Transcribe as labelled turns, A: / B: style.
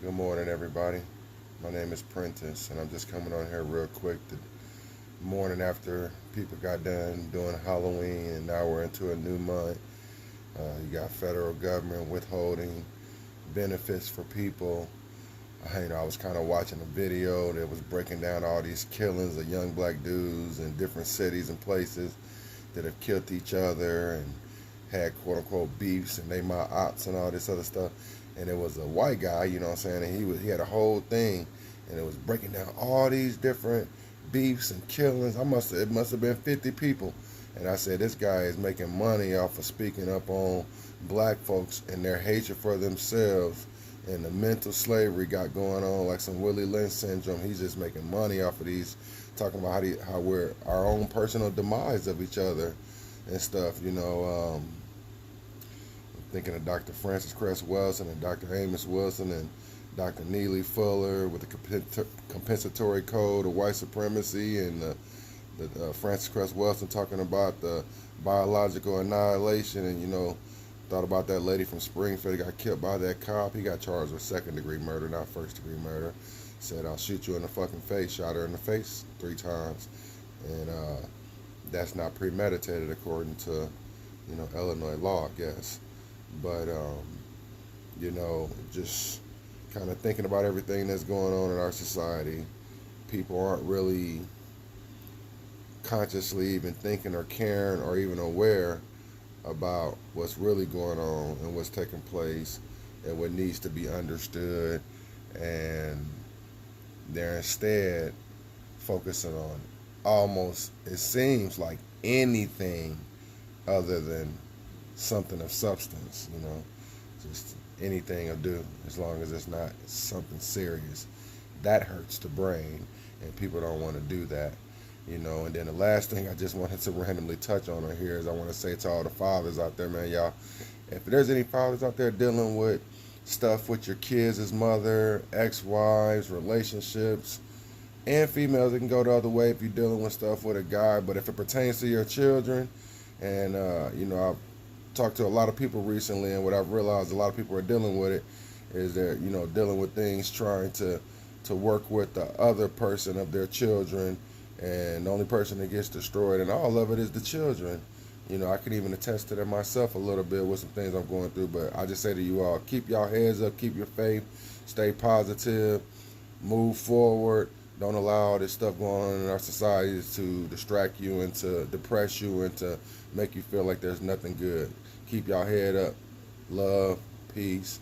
A: Good morning, everybody. My name is Prentice, and I'm just coming on here real quick. The morning after people got done doing Halloween, and now we're into a new month. You got federal government withholding benefits for people. I was kind of watching a video that was breaking down all these killings of young black dudes in different cities and places that have killed each other and had quote unquote beefs, and they my ops and all this other stuff. And it was a white guy, you know what I'm saying, and he had a whole thing, and it was breaking down all these different beefs and killings. It must have been 50 people. And I said, this guy is making money off of speaking up on black folks and their hatred for themselves and the mental slavery got going on, like some Willie Lynch syndrome. He's just making money off of these, talking about how we're our own personal demise of each other and stuff. Thinking of Dr. Frances Cress Welsing and Dr. Amos Wilson and Dr. Neely Fuller with the compensatory code of white supremacy, and the Frances Cress Welsing talking about the biological annihilation. And thought about that lady from Springfield that got killed by that cop. He got charged with second-degree murder, not first-degree murder. Said, "I'll shoot you in the fucking face." Shot her in the face 3 times, and that's not premeditated according to Illinois law, I guess. But just kind of thinking about everything that's going on in our society, people aren't really consciously even thinking or caring or even aware about what's really going on and what's taking place and what needs to be understood, and they're instead focusing on almost, it seems like, anything other than something of substance, just anything will do as long as it's not something serious. That hurts the brain, and people don't want to do that. And then the last thing I just wanted to randomly touch on here is I want to say to all the fathers out there, man, y'all, if there's any fathers out there dealing with stuff with your kids as mother, ex-wives, relationships, and females, it can go the other way if you're dealing with stuff with a guy. But if it pertains to your children, and I've talked to a lot of people recently, and what I've realized a lot of people are dealing with it is they're dealing with things trying to work with the other person of their children, and the only person that gets destroyed and all of it is the children. I can even attest to that myself a little bit with some things I'm going through. But I just say to you all, keep y'all heads up, keep your faith, stay positive, move forward. Don't allow this stuff going on in our society to distract you and to depress you and to make you feel like there's nothing good. Keep y'all head up. Love, peace.